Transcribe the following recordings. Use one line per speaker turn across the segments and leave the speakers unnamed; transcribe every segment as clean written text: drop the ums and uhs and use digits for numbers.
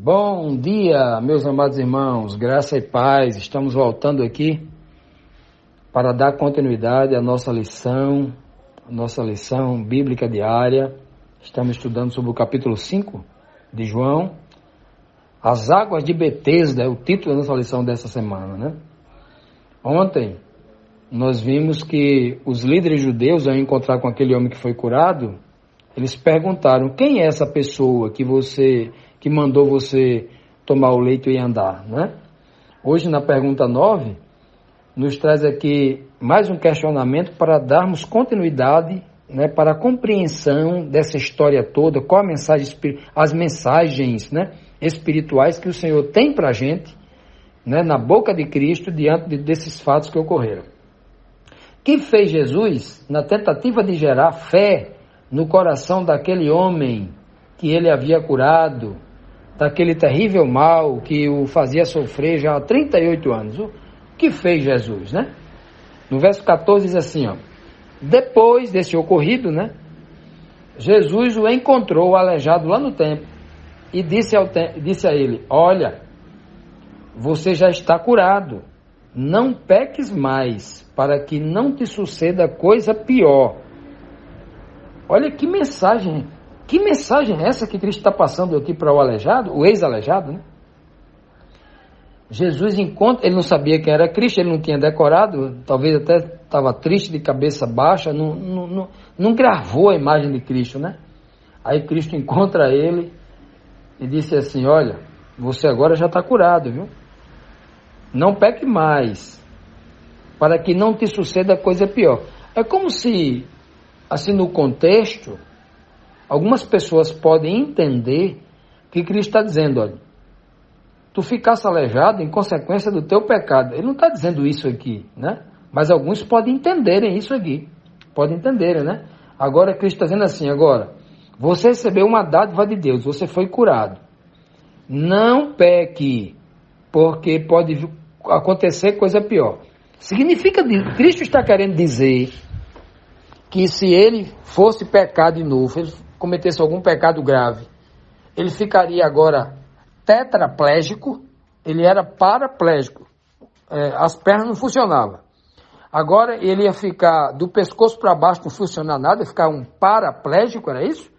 Bom dia, meus amados irmãos, graça e paz. Estamos voltando aqui para dar continuidade à nossa lição bíblica diária. Estamos estudando sobre o capítulo 5 de João. As águas de Betesda é o título da nossa lição dessa semana, né? Ontem nós vimos que os líderes judeus, ao encontrar com aquele homem que foi curado, eles perguntaram: quem é essa pessoa que mandou você tomar o leito e andar, né? Hoje, na pergunta 9, nos traz aqui mais um questionamento para darmos continuidade, né, para a compreensão dessa história toda, qual a mensagem, as mensagens, né, espirituais que o Senhor tem para a gente, né, na boca de Cristo, diante desses fatos que ocorreram. Que fez Jesus na tentativa de gerar fé no coração daquele homem que ele havia curado, daquele terrível mal que o fazia sofrer já há 38 anos. O que fez Jesus, né? No verso 14 diz assim, ó: depois desse ocorrido, né, Jesus o encontrou aleijado lá no templo e disse a ele: olha, você já está curado, não peques mais, para que não te suceda coisa pior. Olha que mensagem é essa que Cristo está passando aqui para o aleijado, o ex-aleijado, né? Jesus encontra, ele não sabia quem era Cristo, ele não tinha decorado, talvez até estava triste, de cabeça baixa, não gravou a imagem de Cristo, né? Aí Cristo encontra ele e disse assim: olha, você agora já está curado, viu? Não peque mais, para que não te suceda coisa pior. É como se, assim, no contexto, algumas pessoas podem entender que Cristo está dizendo: olha, tu ficasse aleijado em consequência do teu pecado. Ele não está dizendo isso aqui, né? Mas alguns podem entenderem isso aqui. Podem entenderem, né? Agora Cristo está dizendo assim: agora, você recebeu uma dádiva de Deus, você foi curado. Não peque, porque pode acontecer coisa pior. Significa, Cristo está querendo dizer que se ele fosse pecar de novo, ele cometesse algum pecado grave, ele ficaria agora tetraplégico. Ele era paraplégico, as pernas não funcionavam. Agora ele ia ficar do pescoço para baixo, não funcionar nada, ia ficar um paraplégico, era isso?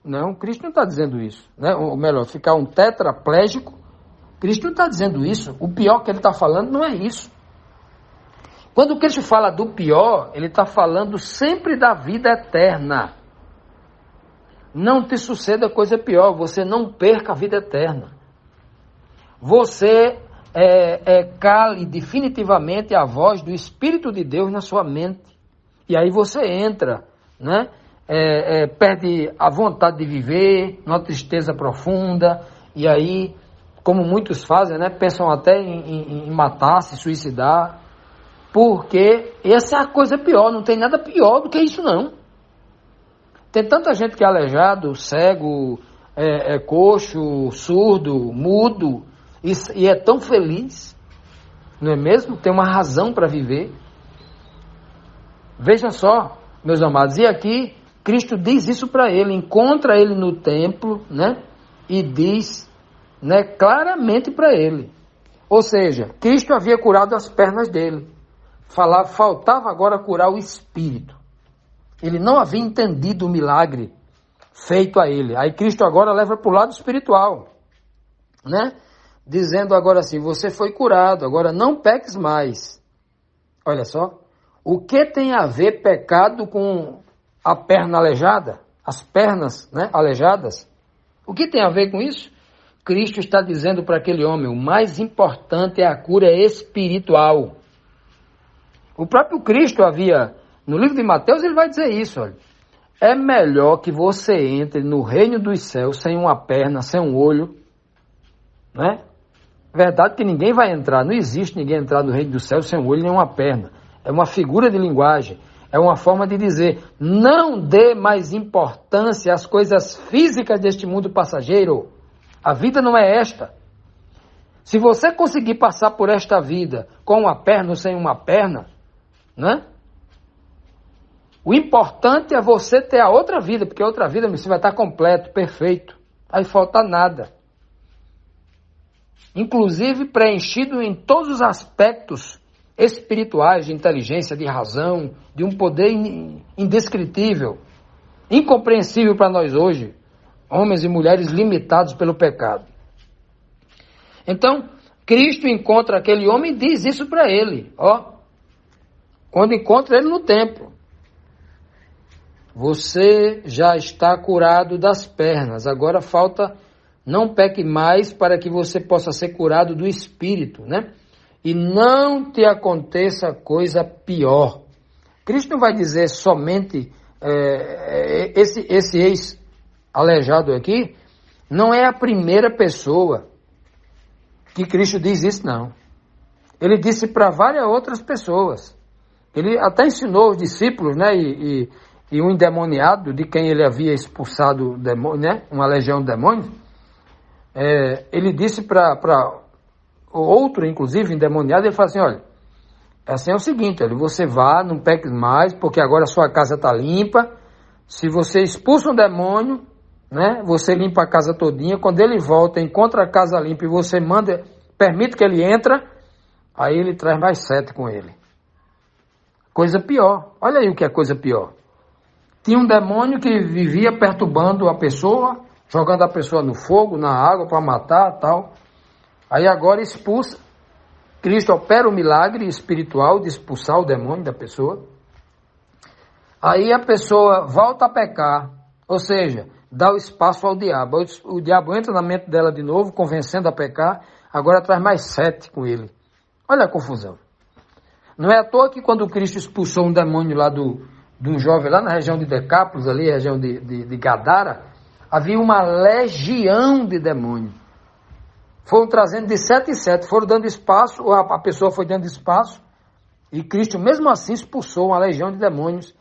Não, Cristo não está dizendo isso, né? Ou melhor, ficar um tetraplégico. Cristo não está dizendo isso. O pior que ele está falando não é isso. Quando Cristo fala do pior, ele está falando sempre da vida eterna. Não te suceda coisa pior, você não perca a vida eterna. Você cale definitivamente a voz do Espírito de Deus na sua mente. E aí você entra, né? Perde a vontade de viver, numa tristeza profunda, e aí, como muitos fazem, né? Pensam até em matar, se suicidar, porque essa é a coisa pior, não tem nada pior do que isso não. Tem tanta gente que é aleijado, cego, coxo, surdo, mudo, e é tão feliz, não é mesmo? Tem uma razão para viver. Veja só, meus amados, e aqui Cristo diz isso para ele, encontra ele no templo, né? E diz, né, claramente para ele. Ou seja, Cristo havia curado as pernas dele. Faltava agora curar o espírito. Ele não havia entendido o milagre feito a ele. Aí Cristo agora leva para o lado espiritual, né? Dizendo agora assim: você foi curado, agora não peques mais. Olha só, o que tem a ver pecado com a perna aleijada? As pernas, né, aleijadas? O que tem a ver com isso? Cristo está dizendo para aquele homem: o mais importante é a cura espiritual. O próprio Cristo havia, no livro de Mateus, ele vai dizer isso: olha, é melhor que você entre no reino dos céus sem uma perna, sem um olho, né? Verdade que ninguém vai entrar, não existe ninguém entrar no reino dos céus sem um olho nem uma perna. É uma figura de linguagem, é uma forma de dizer: não dê mais importância às coisas físicas deste mundo passageiro. A vida não é esta. Se você conseguir passar por esta vida com uma perna ou sem uma perna, né? O importante é você ter a outra vida, porque a outra vida você vai estar completo, perfeito. Aí falta nada. inclusive preenchido em todos os aspectos espirituais, de inteligência, de razão, de um poder indescritível, incompreensível para nós hoje, homens e mulheres limitados pelo pecado. Então, Cristo encontra aquele homem e diz isso para ele, quando encontra ele no templo. Você já está curado das pernas, agora falta, não peque mais para que você possa ser curado do espírito, né? E não te aconteça coisa pior. Cristo não vai dizer somente, esse ex-aleijado aqui, não é a primeira pessoa que Cristo diz isso, não. Ele disse para várias outras pessoas. Ele até ensinou os discípulos, né, e um endemoniado, de quem ele havia expulsado demônio, né, uma legião de demônios, ele disse para outro, inclusive, endemoniado, ele falou assim, olha, assim é o seguinte, olha, você vá, não peque mais, porque agora a sua casa está limpa, se você expulsa um demônio, né, você limpa a casa todinha, quando ele volta, encontra a casa limpa e você permite que ele entre, aí ele traz mais 7 com ele. Coisa pior, olha aí o que é coisa pior. Tinha um demônio que vivia perturbando a pessoa, jogando a pessoa no fogo, na água para matar, tal. Aí agora expulsa. Cristo opera o milagre espiritual de expulsar o demônio da pessoa. Aí a pessoa volta a pecar, ou seja, dá o espaço ao diabo. O diabo entra na mente dela de novo, convencendo a pecar, agora traz mais 7 com ele. Olha a confusão. Não é à toa que quando Cristo expulsou um demônio lá do jovem, lá na região de Decápolis, ali, região de Gadara, havia uma legião de demônios. Foram trazendo de 7 em 7, foram dando espaço, a pessoa foi dando espaço, e Cristo mesmo assim expulsou uma legião de demônios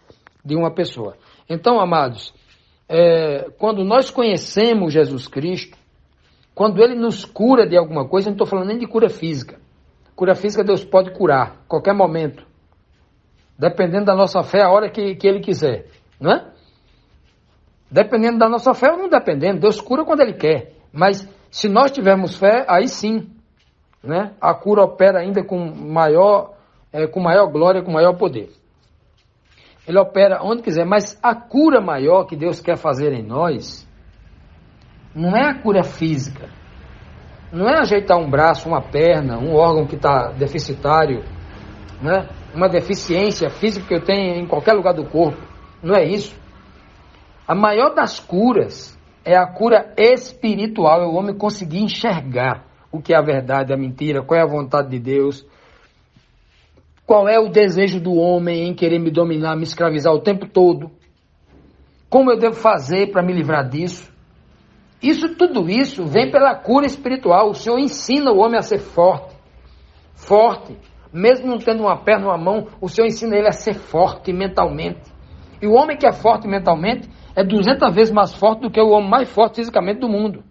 de uma pessoa. Então, amados, quando nós conhecemos Jesus Cristo, quando Ele nos cura de alguma coisa, eu não estou falando nem de cura física. Cura física Deus pode curar, a qualquer momento. Dependendo da nossa fé, a hora que Ele quiser, não é? Dependendo da nossa fé ou não dependendo, Deus cura quando Ele quer. Mas se nós tivermos fé, aí sim, né? A cura opera ainda com maior glória, com maior poder. Ele opera onde quiser, mas a cura maior que Deus quer fazer em nós, não é a cura física. Não é ajeitar um braço, uma perna, um órgão que está deficitário, né? Uma deficiência física que eu tenho em qualquer lugar do corpo. Não é isso. A maior das curas é a cura espiritual. É o homem conseguir enxergar o que é a verdade, a mentira, qual é a vontade de Deus, qual é o desejo do homem em querer me dominar, me escravizar o tempo todo, como eu devo fazer para me livrar disso. Tudo isso vem pela cura espiritual. O Senhor ensina o homem a ser forte. Forte. Mesmo não tendo uma perna ou uma mão, o Senhor ensina ele a ser forte mentalmente. E o homem que é forte mentalmente é 200 vezes mais forte do que o homem mais forte fisicamente do mundo.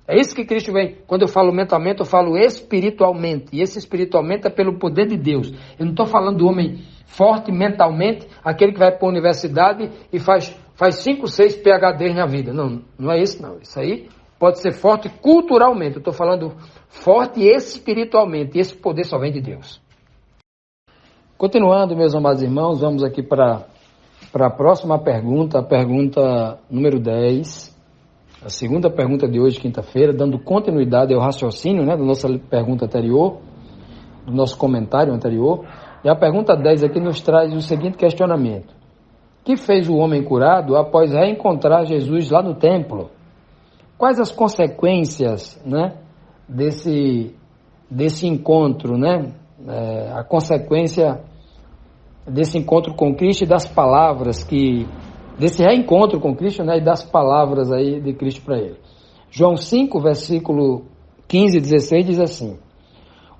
É isso que Cristo vem. Quando eu falo mentalmente, eu falo espiritualmente. E esse espiritualmente é pelo poder de Deus. Eu não estou falando do homem forte mentalmente, aquele que vai para a universidade e faz 5, 6 PhDs na vida. Não, não é isso não. Isso aí pode ser forte culturalmente. Eu estou falando forte espiritualmente. E esse poder só vem de Deus. Continuando, meus amados irmãos, vamos aqui para a próxima pergunta, a pergunta número 10. A segunda pergunta de hoje, quinta-feira, dando continuidade ao raciocínio, né, da nossa pergunta anterior, do nosso comentário anterior. E a pergunta 10 aqui nos traz o seguinte questionamento. Que fez o homem curado após reencontrar Jesus lá no templo? Quais as consequências, né, desse encontro, né? A consequência desse encontro com Cristo e das palavras desse reencontro com Cristo, né, e das palavras aí de Cristo para ele. João 5, versículo 15 e 16 diz assim: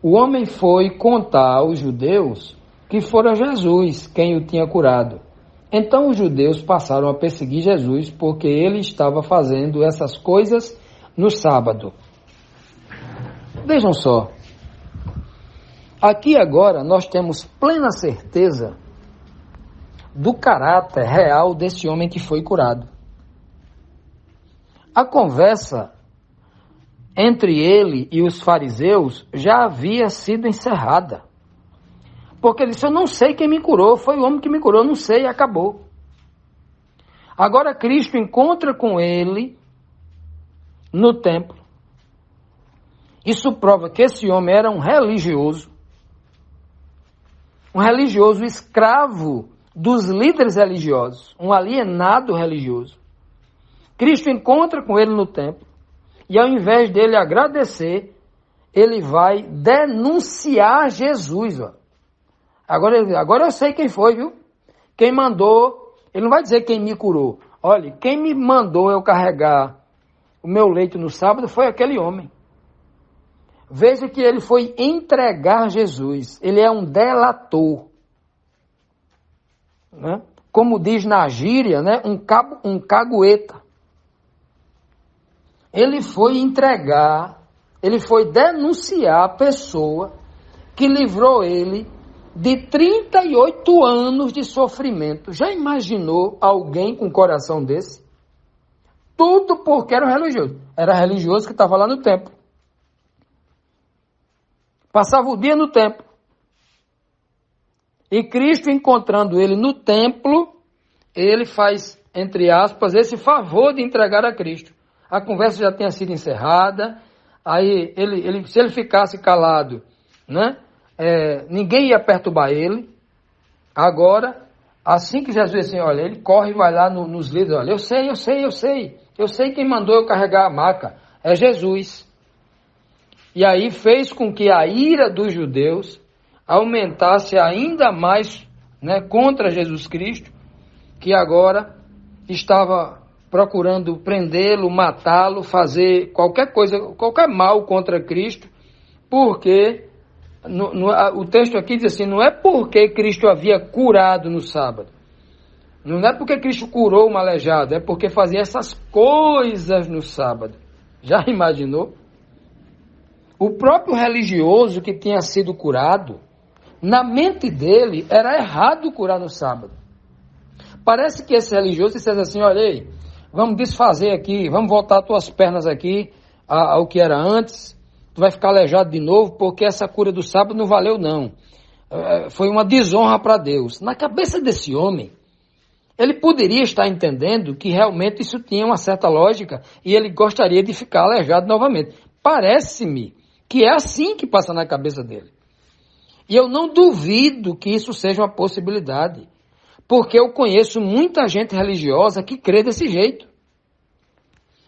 o homem foi contar aos judeus que fora Jesus quem o tinha curado. Então os judeus passaram a perseguir Jesus porque ele estava fazendo essas coisas no sábado. Vejam só, aqui agora nós temos plena certeza do caráter real desse homem que foi curado. A conversa entre ele e os fariseus já havia sido encerrada. Porque ele disse, eu não sei quem me curou, foi o homem que me curou, eu não sei, e acabou. Agora Cristo encontra com ele no templo. Isso prova que esse homem era um religioso escravo dos líderes religiosos, um alienado religioso. Cristo encontra com ele no templo e ao invés dele agradecer, ele vai denunciar Jesus. Ó. Agora eu sei quem foi, viu? Quem mandou, ele não vai dizer quem me curou. Olha, quem me mandou eu carregar o meu leito no sábado foi aquele homem. Veja que ele foi entregar Jesus. Ele é um delator. Né? Como diz na gíria, né? um cagueta. Ele foi entregar, ele foi denunciar a pessoa que livrou ele de 38 anos de sofrimento. Já imaginou alguém com um coração desse? Tudo porque era religioso. Era religioso que estava lá no templo. Passava o dia no templo. E Cristo, encontrando ele no templo, ele faz, entre aspas, esse favor de entregar a Cristo. A conversa já tinha sido encerrada. Aí, se ele ficasse calado, né? Ninguém ia perturbar ele. Agora, assim que Jesus disse assim, olha, ele corre e vai lá nos líderes, olha, eu sei quem mandou eu carregar a maca, é Jesus. E aí fez com que a ira dos judeus aumentasse ainda mais, né, contra Jesus Cristo, que agora estava procurando prendê-lo, matá-lo, fazer qualquer coisa, qualquer mal contra Cristo, porque o texto aqui diz assim, não é porque Cristo havia curado no sábado, não é porque Cristo curou um aleijado, é porque fazia essas coisas no sábado. Já imaginou? O próprio religioso que tinha sido curado, na mente dele, era errado curar no sábado. Parece que esse religioso disse assim, olha aí, vamos desfazer aqui, vamos voltar tuas pernas aqui ao que era antes, tu vai ficar aleijado de novo, porque essa cura do sábado não valeu não. Foi uma desonra para Deus. Na cabeça desse homem, ele poderia estar entendendo que realmente isso tinha uma certa lógica e ele gostaria de ficar aleijado novamente. Parece-me que é assim que passa na cabeça dele. E eu não duvido que isso seja uma possibilidade, porque eu conheço muita gente religiosa que crê desse jeito,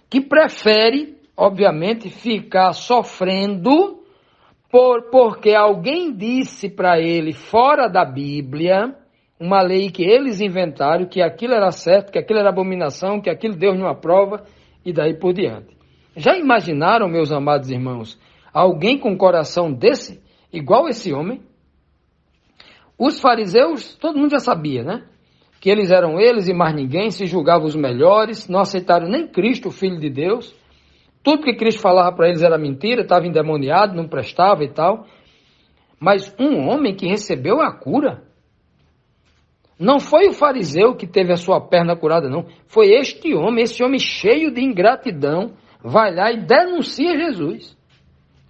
que prefere, obviamente, ficar sofrendo porque alguém disse para ele, fora da Bíblia, uma lei que eles inventaram, que aquilo era certo, que aquilo era abominação, que aquilo Deus não aprova, e daí por diante. Já imaginaram, meus amados irmãos, alguém com um coração desse, igual esse homem? Os fariseus, todo mundo já sabia, né? Que eles eram eles e mais ninguém, se julgavam os melhores, não aceitaram nem Cristo, o Filho de Deus. Tudo que Cristo falava para eles era mentira, estava endemoniado, não prestava e tal. Mas um homem que recebeu a cura, não foi o fariseu que teve a sua perna curada, não. Foi esse homem cheio de ingratidão, vai lá e denuncia Jesus.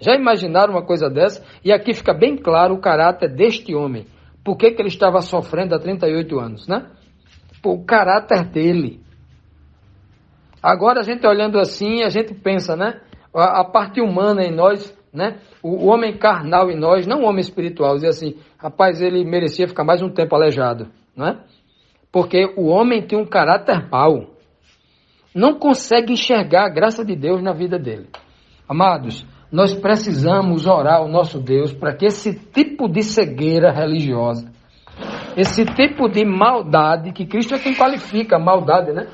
Já imaginaram uma coisa dessa? E aqui fica bem claro o caráter deste homem. Por que ele estava sofrendo há 38 anos, né? O caráter dele. Agora a gente olhando assim, a gente pensa, né? A parte humana em nós, né? O homem carnal em nós, não o homem espiritual, dizer assim, rapaz, ele merecia ficar mais um tempo aleijado, né? Porque o homem tem um caráter mau. Não consegue enxergar a graça de Deus na vida dele. Amados, nós precisamos orar ao nosso Deus para que esse tipo de cegueira religiosa, esse tipo de maldade, que Cristo é quem qualifica a maldade, né?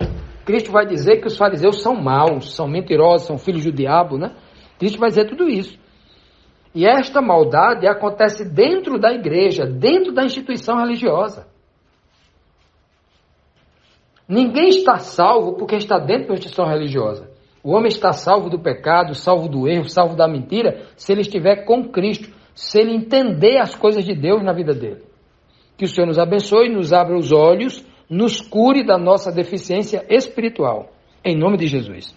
Cristo vai dizer que os fariseus são maus, são mentirosos, são filhos do diabo, né? Cristo vai dizer tudo isso. E esta maldade acontece dentro da igreja, dentro da instituição religiosa. Ninguém está salvo porque está dentro da instituição religiosa. O homem está salvo do pecado, salvo do erro, salvo da mentira, se ele estiver com Cristo, se ele entender as coisas de Deus na vida dele. Que o Senhor nos abençoe, nos abra os olhos, nos cure da nossa deficiência espiritual. Em nome de Jesus.